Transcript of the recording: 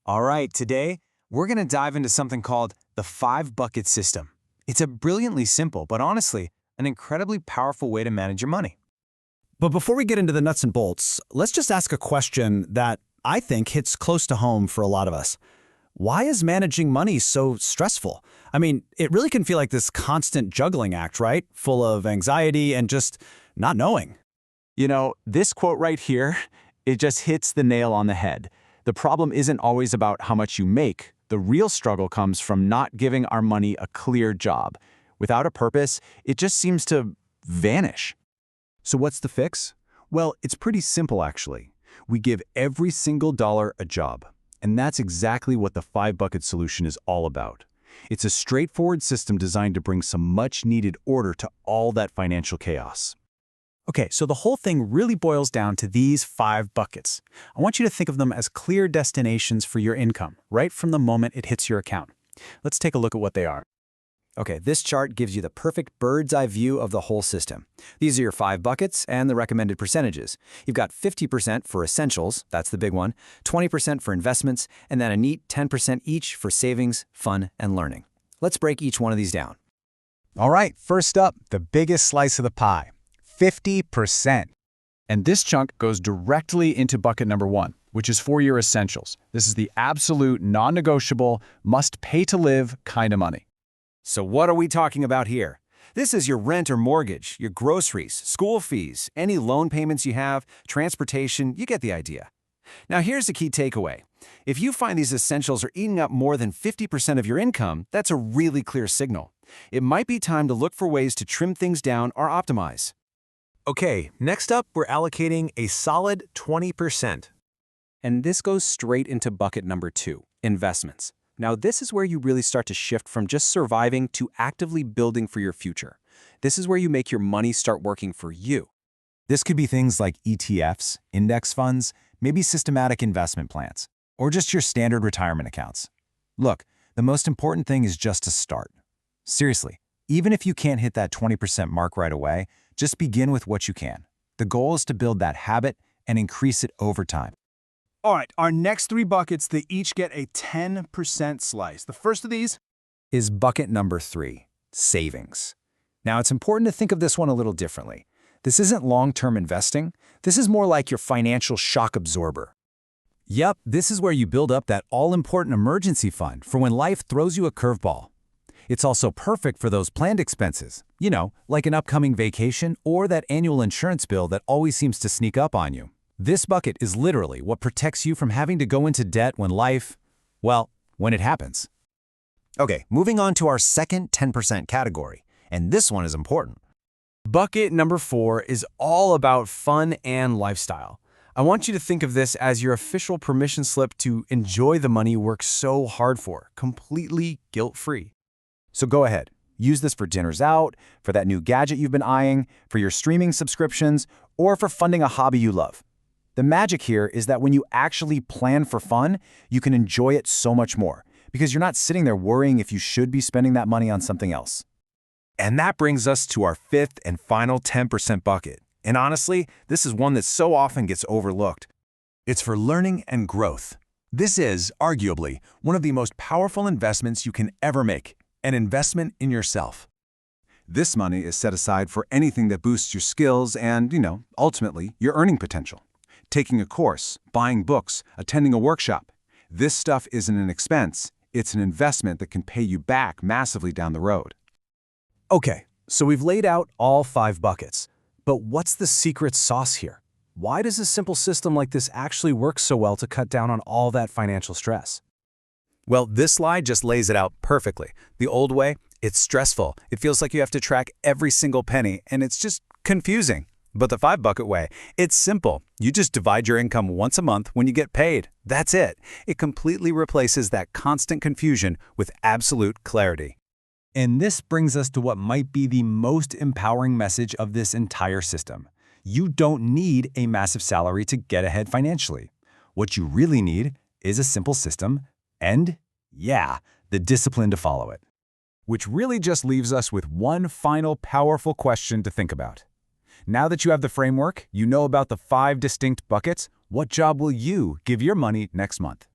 All right, today we're going to dive into something called the 5 bucket system. It's a brilliantly simple, but honestly, an incredibly powerful way to manage your money. But before we get into the nuts and bolts, let's just ask a question that I think hits close to home for a lot of us. Why is managing money so stressful? I mean, it really can feel like this constant juggling act, right? Full of anxiety and just not knowing. This quote right here, it just hits the nail on the head. The problem isn't always about how much you make. The real struggle comes from not giving our money a clear job. Without a purpose, it just seems to vanish. So what's the fix? Well, it's pretty simple actually. We give every single dollar a job. And that's exactly what the 5 bucket solution is all about. It's a straightforward system designed to bring some much-needed order to all that financial chaos. Okay, so the whole thing really boils down to these 5 buckets. I want you to think of them as clear destinations for your income, right from the moment it hits your account. Let's take a look at what they are. Okay, this chart gives you the perfect bird's eye view of the whole system. These are your 5 buckets and the recommended percentages. You've got 50% for essentials, that's the big one, 20% for investments, and then a neat 10% each for savings, fun, and learning. Let's break each one of these down. All right, first up, the biggest slice of the pie, 50%. And this chunk goes directly into bucket number 1, which is for your essentials. This is the absolute non-negotiable, must-pay-to-live kind of money. So what are we talking about here? This is your rent or mortgage, your groceries, school fees, any loan payments you have, transportation, you get the idea. Now here's the key takeaway. If you find these essentials are eating up more than 50% of your income, that's a really clear signal. It might be time to look for ways to trim things down or optimize. Okay, next up, we're allocating a solid 20%. And this goes straight into bucket number 2, investments. Now, this is where you really start to shift from just surviving to actively building for your future. This is where you make your money start working for you. This could be things like ETFs, index funds, maybe systematic investment plans, or just your standard retirement accounts. Look, the most important thing is just to start. Seriously, even if you can't hit that 20% mark right away, just begin with what you can. The goal is to build that habit and increase it over time. All right, our next 3 buckets, they each get a 10% slice. The first of these Is bucket number 3, savings. Now, it's important to think of this one a little differently. This isn't long-term investing. This is more like your financial shock absorber. Yep, this is where you build up that all-important emergency fund for when life throws you a curveball. It's also perfect for those planned expenses, like an upcoming vacation or that annual insurance bill that always seems to sneak up on you. This bucket is literally what protects you from having to go into debt when when it happens. Okay, moving on to our second 10% category, and this one is important. Bucket number 4 is all about fun and lifestyle. I want you to think of this as your official permission slip to enjoy the money you work so hard for, completely guilt-free. So go ahead, use this for dinners out, for that new gadget you've been eyeing, for your streaming subscriptions, or for funding a hobby you love. The magic here is that when you actually plan for fun, you can enjoy it so much more, because you're not sitting there worrying if you should be spending that money on something else. And that brings us to our 5th and final 10% bucket. And honestly, this is one that so often gets overlooked. It's for learning and growth. This is, arguably, one of the most powerful investments you can ever make, an investment in yourself. This money is set aside for anything that boosts your skills and, ultimately, your earning potential. Taking a course, buying books, attending a workshop. This stuff isn't an expense, it's an investment that can pay you back massively down the road. Okay, so we've laid out all 5 buckets. But what's the secret sauce here? Why does a simple system like this actually work so well to cut down on all that financial stress? Well, this slide just lays it out perfectly. The old way, it's stressful. It feels like you have to track every single penny, and it's just confusing. But the 5-bucket way, it's simple. You just divide your income once a month when you get paid. That's it. It completely replaces that constant confusion with absolute clarity. And this brings us to what might be the most empowering message of this entire system. You don't need a massive salary to get ahead financially. What you really need is a simple system and, the discipline to follow it. Which really just leaves us with one final powerful question to think about. Now that you have the framework, you know about the 5 distinct buckets, what job will you give your money next month?